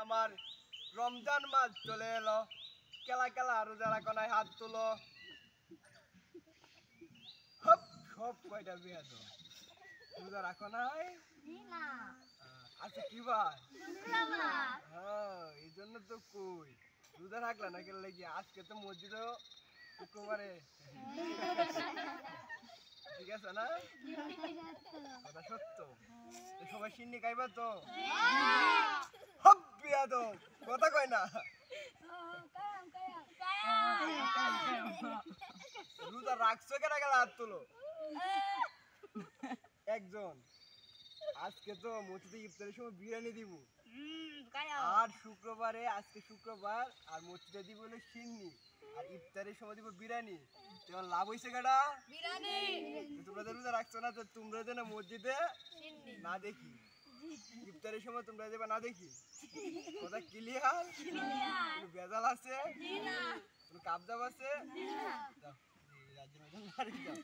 আমার রমজান মাস চলে এলো, কেলা কেলা রোজা রাখো নাই হাত তুলো। হপ সব কয়টা বিয়া তো রোজা রাখো নাই? আচ্ছা কি বার? হ্যাঁ এই জন্য তো কই রোজা রাখলা না কেন লাগি, আজকে তো মসজিদে শুক্রবারে ঠিক আছে না? কথা সত্য। তো সবাই সিন্নি খাইবা তো? হপ বিয়া তো কথা কয় না। রোজা রাখছো কেন গেল হাত তুলো একজন। আজকে তো মসজিদে ইফতারের সময় বিরিয়ানি দিব, আর শুক্রবারে আজকে শুক্রবার আর মসজিদে দিব হলো সিন্নি, আর ইফতারের সময় দিব বিরিয়ানি। তোমার লাভ হয়েছে কেডা? বিরিয়ানি। তোমরা তো রোজা রাখছো না, তো তোমরা যেন মসজিদে না দেখি, ইফতারের সময় তোমরা যাবে না দেখি। কথা ক্লিয়ার? কোনো ভেজাল আছে? কোনো কাবজাব আছে? যাও রাজ্যের মধ্যে যাও।